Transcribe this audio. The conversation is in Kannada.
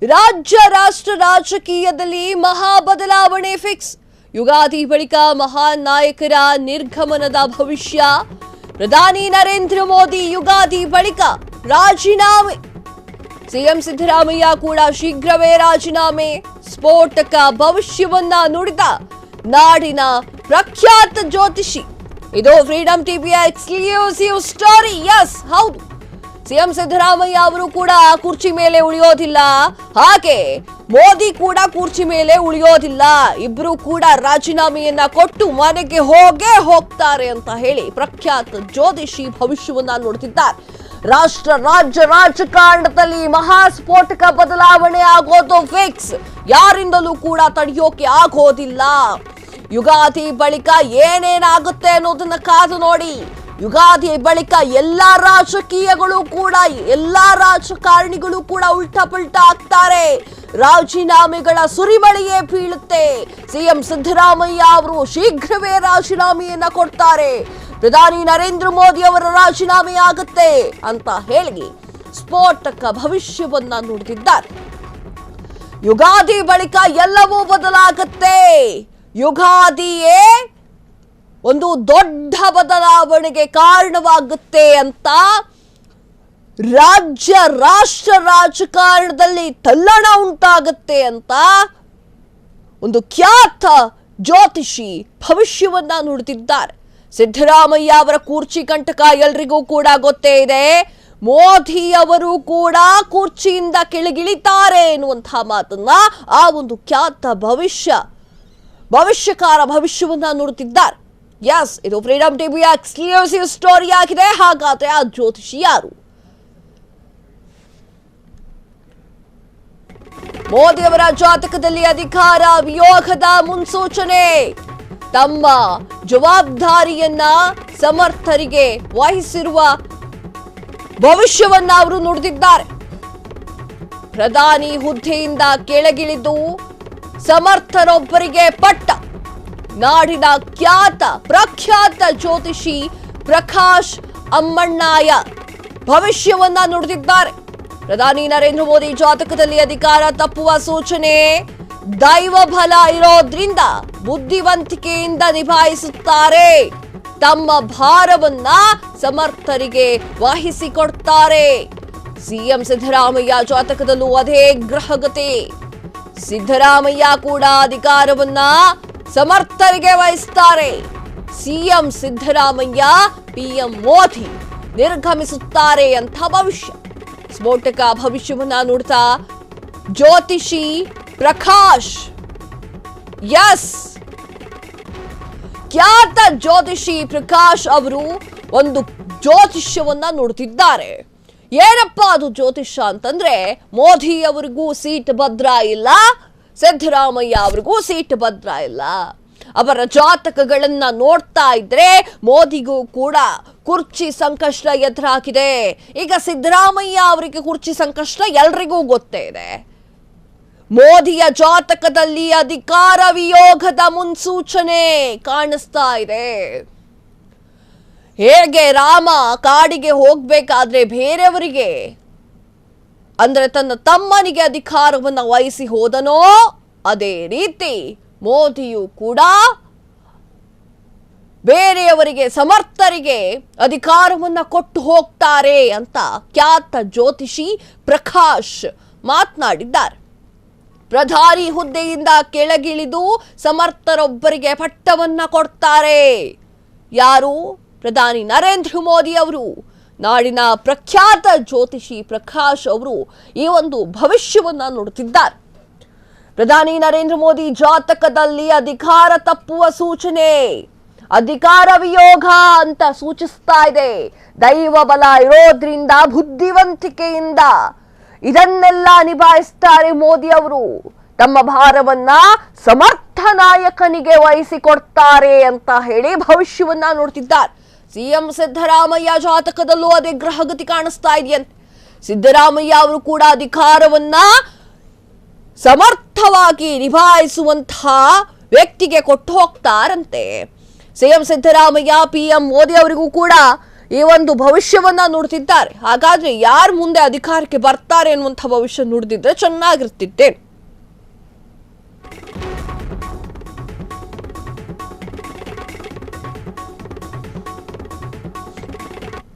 ರಾಜ್ಯ ರಾಷ್ಟ್ರ ರಾಜಕೀಯದಲ್ಲಿ ಮಹಾ ಬದಲಾವಣೆ ಫಿಕ್ಸ್. ಯುಗಾದಿ ಬಳಿಕ ಮಹಾನ್ ನಾಯಕರ ನಿರ್ಗಮನದ ಭವಿಷ್ಯ. ಪ್ರಧಾನಿ ನರೇಂದ್ರ ಮೋದಿ ಯುಗಾದಿ ಬಳಿಕ ರಾಜೀನಾಮೆ. ಸಿಎಂ ಸಿದ್ದರಾಮಯ್ಯ ಕೂಡ ಶೀಘ್ರವೇ ರಾಜೀನಾಮೆ. ಸ್ಫೋಟಕ ಭವಿಷ್ಯವನ್ನ ನುಡಿದ ನಾಡಿನ ಪ್ರಖ್ಯಾತ ಜ್ಯೋತಿಷಿ. ಇದು ಫ್ರೀಡಂ ಟಿವಿಯ ಎಕ್ಸ್ಕ್ಲೂಸಿವ್ ಸ್ಟೋರಿ. ಎಸ್, ಹೌದು, ಸಿಎಂ ಸಿದ್ದರಾಮಯ್ಯ ಅವರು ಕೂಡ ಕುರ್ಚಿ ಮೇಲೆ ಉಳಿಯೋದಿಲ್ಲ, ಹಾಗೆ ಮೋದಿ ಕೂಡ ಕುರ್ಚಿ ಮೇಲೆ ಉಳಿಯೋದಿಲ್ಲ. ಇಬ್ರು ಕೂಡ ರಾಜೀನಾಮೆಯನ್ನ ಕೊಟ್ಟು ಮನೆಗೆ ಹೋಗ್ತಾರೆ ಅಂತ ಹೇಳಿ ಪ್ರಖ್ಯಾತ ಜ್ಯೋತಿಷಿ ಭವಿಷ್ಯವನ್ನ ನೋಡ್ತಿದ್ದಾರೆ. ರಾಜ್ಯ ರಾಜಕಾರಣದಲ್ಲಿ ಮಹಾಸ್ಫೋಟಕ ಬದಲಾವಣೆ ಆಗೋದು ಫಿಕ್ಸ್. ಯಾರಿಂದಲೂ ಕೂಡ ತಡೆಯೋಕೆ ಆಗೋದಿಲ್ಲ. ಯುಗಾದಿ ಬಳಿಕ ಏನೇನಾಗುತ್ತೆ ಅನ್ನೋದನ್ನ ಕಾದು ನೋಡಿ. ಯುಗಾದಿ ಬಳಿಕ ಎಲ್ಲಾ ರಾಜಕಾರಣಿಗಳು ಕೂಡ ಉಲ್ಟಾ ಪಲ್ಟಾ ಆಗ್ತಾರೆ. ರಾಜೀನಾಮೆಗಳ ಸುರಿಮಳೆಯೇ ಬೀಳುತ್ತೆ. ಸಿಎಂ ಸಿದ್ದರಾಮಯ್ಯ ಅವರು ಶೀಘ್ರವೇ ರಾಜೀನಾಮೆಯನ್ನ ಕೊಡ್ತಾರೆ. ಪ್ರಧಾನಿ ನರೇಂದ್ರ ಮೋದಿ ಅವರ ರಾಜೀನಾಮೆ ಆಗುತ್ತೆ ಅಂತ ಹೇಳಿ ಸ್ಫೋಟಕ ಭವಿಷ್ಯವನ್ನ ನುಡಿದಿದ್ದಾರೆ. ಯುಗಾದಿ ಬಳಿಕ ಎಲ್ಲವೂ ಬದಲಾಗುತ್ತೆ. ಯುಗಾದಿಯೇ ಒಂದು ದೊಡ್ಡ ಬದಲಾವಣೆಗೆ ಕಾರಣವಾಗುತ್ತೆ ಅಂತ ರಾಷ್ಟ್ರ ರಾಜಕಾರಣದಲ್ಲಿ ತಲ್ಲಣ ಉಂಟಾಗುತ್ತೆ ಅಂತ ಒಂದು ಖ್ಯಾತ ಜ್ಯೋತಿಷಿ ಭವಿಷ್ಯವನ್ನ ನುಡಿದಿದ್ದಾರೆ. ಸಿದ್ದರಾಮಯ್ಯ ಅವರ ಕುರ್ಚಿ ಕಂಟಕ ಎಲ್ರಿಗೂ ಕೂಡ ಗೊತ್ತೇ ಇದೆ. ಮೋದಿ ಅವರು ಕೂಡ ಕುರ್ಚಿಯಿಂದ ಕೆಳಗಿಳಿತಾರೆ ಎನ್ನುವಂತಹ ಮಾತನ್ನ ಆ ಒಂದು ಖ್ಯಾತ ಭವಿಷ್ಯಕಾರ ಭವಿಷ್ಯವನ್ನ ನುಡಿದಿದ್ದಾರೆ. ಎಸ್, ಇದು ಫ್ರೀಡಂ ಟಿವಿಯ ಎಕ್ಸ್ಕ್ಲೂಸಿವ್ ಸ್ಟೋರಿ ಆಗಿದೆ. ಹಾಗಾದ್ರೆ ಆ ಜ್ಯೋತಿಷಿ ಯಾರು? ಮೋದಿ ಅವರ ಜಾತಕದಲ್ಲಿ ಅಧಿಕಾರ ವಿಯೋಗದ ಮುನ್ಸೂಚನೆ. ತಮ್ಮ ಜವಾಬ್ದಾರಿಯನ್ನ ಸಮರ್ಥರಿಗೆ ವಹಿಸಿರುವ ಭವಿಷ್ಯವನ್ನ ಅವರು ನುಡಿದಿದ್ದಾರೆ. ಪ್ರಧಾನಿ ಹುದ್ದೆಯಿಂದ ಕೆಳಗಿಳಿದು ಸಮರ್ಥರೊಬ್ಬರಿಗೆ ಪಟ್ಟ. ನಾಡಿನ ಪ್ರಖ್ಯಾತ ಜ್ಯೋತಿಷಿ ಪ್ರಕಾಶ್ ಅಮ್ಮಣ್ಣಾಯ ಭವಿಷ್ಯವನ್ನ ನುಡಿದಿದ್ದಾರೆ. ಪ್ರಧಾನಿ ನರೇಂದ್ರ ಮೋದಿ ಜಾತಕದಲ್ಲಿ ಅಧಿಕಾರ ತಪ್ಪುವ ಸೂಚನೆ. ದೈವ ಬಲ ಇರೋದ್ರಿಂದ ಬುದ್ಧಿವಂತಿಕೆಯಿಂದ ನಿಭಾಯಿಸುತ್ತಾರೆ. ತಮ್ಮ ಭಾರವನ್ನ ಸಮರ್ಥರಿಗೆ ವಹಿಸಿಕೊಡ್ತಾರೆ. ಸಿಎಂ ಸಿದ್ದರಾಮಯ್ಯ ಜಾತಕದಲ್ಲೂ ಅದೇ ಗ್ರಹಗತಿ. ಸಿದ್ದರಾಮಯ್ಯ ಕೂಡ ಅಧಿಕಾರವನ್ನ ಸಮರ್ಥರಿಗೆ ವಹಿಸ್ತಾರೆ. ಸಿಎಂ ಸಿದ್ದರಾಮಯ್ಯ, ಪಿಎಂ ಮೋದಿ ನಿರ್ಗಮಿಸುತ್ತಾರೆ ಅಂತ ಭವಿಷ್ಯ. ಸ್ಫೋಟಕ ಭವಿಷ್ಯವನ್ನ ನುಡ್ತಾ ಜ್ಯೋತಿಷಿ ಪ್ರಕಾಶ್, ಎಸ್, ಖ್ಯಾತ ಜ್ಯೋತಿಷಿ ಪ್ರಕಾಶ್ ಅವರು ಒಂದು ಜ್ಯೋತಿಷ್ಯವನ್ನ ನುಡ್ತಿದ್ದಾರೆ. ಏನಪ್ಪಾ ಅದು ಜ್ಯೋತಿಷ್ಯ ಅಂತಂದ್ರೆ, ಮೋದಿ ಅವರಿಗೂ ಸೀಟ್ ಭದ್ರ ಇಲ್ಲ, ಸಿದ್ದರಾಮಯ್ಯ ಅವರಿಗೂ ಸೀಟ್ ಭದ್ರ ಇಲ್ಲ. ಅವರ ಜಾತಕಗಳನ್ನ ನೋಡ್ತಾ ಇದ್ರೆ ಮೋದಿಗೂ ಕೂಡ ಕುರ್ಚಿ ಸಂಕಷ್ಟ ಎದುರಾಗಿದೆ. ಈಗ ಸಿದ್ದರಾಮಯ್ಯ ಅವರಿಗೆ ಕುರ್ಚಿ ಸಂಕಷ್ಟ ಎಲ್ರಿಗೂ ಗೊತ್ತೇ ಇದೆ. ಮೋದಿಯ ಜಾತಕದಲ್ಲಿ ಅಧಿಕಾರ ವಿಯೋಗದ ಮುನ್ಸೂಚನೆ ಕಾಣಿಸ್ತಾ ಇದೆ. ಹೇಗೆ ರಾಮ ಕಾಡಿಗೆ ಹೋಗ್ಬೇಕಾದ್ರೆ ಬೇರೆಯವರಿಗೆ ಅಂದ್ರೆ ತನ್ನ ತಮ್ಮನಿಗೆ ಅಧಿಕಾರವನ್ನು ವಹಿಸಿ ಹೋದನೋ, ಅದೇ ರೀತಿ ಮೋದಿಯು ಕೂಡ ಬೇರೆಯವರಿಗೆ ಸಮರ್ಥರಿಗೆ ಅಧಿಕಾರವನ್ನ ಕೊಟ್ಟು ಹೋಗ್ತಾರೆ ಅಂತ ಖ್ಯಾತ ಜ್ಯೋತಿಷಿ ಪ್ರಕಾಶ್ ಮಾತನಾಡಿದ್ದಾರೆ. ಪ್ರಧಾನಿ ಹುದ್ದೆಯಿಂದ ಕೆಳಗಿಳಿದು ಸಮರ್ಥರೊಬ್ಬರಿಗೆ ಪಟ್ಟವನ್ನ ಕೊಡ್ತಾರೆ. ಯಾರು? ಪ್ರಧಾನಿ ನರೇಂದ್ರ ಮೋದಿ ಅವರು. ನಾಡಿನ ಪ್ರಖ್ಯಾತ ಜ್ಯೋತಿಷಿ ಪ್ರಕಾಶ್ ಅವರು ಈ ಒಂದು ಭವಿಷ್ಯವನ್ನ ನುಡಿದಿದ್ದಾರೆ. ಪ್ರಧಾನಿ ನರೇಂದ್ರ ಮೋದಿ ಜಾತಕದಲ್ಲಿ ಅಧಿಕಾರ ತಪ್ಪುವ ಸೂಚನೆ, ಅಧಿಕಾರ ವಿಯೋಗ ಅಂತ ಸೂಚಿಸ್ತಾ ಇದೆ. ದೈವ ಬಲ ಇರೋದ್ರಿಂದ ಬುದ್ಧಿವಂತಿಕೆಯಿಂದ ಇದನ್ನೆಲ್ಲ ನಿಭಾಯಿಸ್ತಾರೆ ಮೋದಿ ಅವರು. ತಮ್ಮ ಭಾರವನ್ನ ಸಮರ್ಥ ನಾಯಕನಿಗೆ ವಹಿಸಿಕೊಡ್ತಾರೆ ಅಂತ ಹೇಳಿ ಭವಿಷ್ಯವನ್ನ ನೋಡ್ತಿದ್ದಾರೆ. ಸಿಎಂ ಸಿದ್ದರಾಮಯ್ಯ ಜಾತಕದಲ್ಲೂ ಅದೇ ಗ್ರಹಗತಿ ಕಾಣಿಸ್ತಾ ಇದೆಯಂತೆ. ಸಿದ್ದರಾಮಯ್ಯ ಅವರು ಕೂಡ ಅಧಿಕಾರವನ್ನ ಸಮರ್ಥವಾಗಿ ನಿಭಾಯಿಸುವಂತಹ ವ್ಯಕ್ತಿಗೆ ಕೊಟ್ಟು ಹೋಗ್ತಾರಂತೆ. ಸಿಎಂ ಸಿದ್ದರಾಮಯ್ಯ, ಪಿಎಂ ಮೋದಿ ಅವರಿಗೂ ಕೂಡ ಈ ಒಂದು ಭವಿಷ್ಯವನ್ನ ನೋಡ್ತಿದ್ದಾರೆ. ಹಾಗಾದ್ರೆ ಯಾರು ಮುಂದೆ ಅಧಿಕಾರಕ್ಕೆ ಬರ್ತಾರೆ ಅನ್ನುವಂಥ ಭವಿಷ್ಯ ನುಡಿದಿದ್ರೆ ಚೆನ್ನಾಗಿರ್ತಿತ್ತೇನು.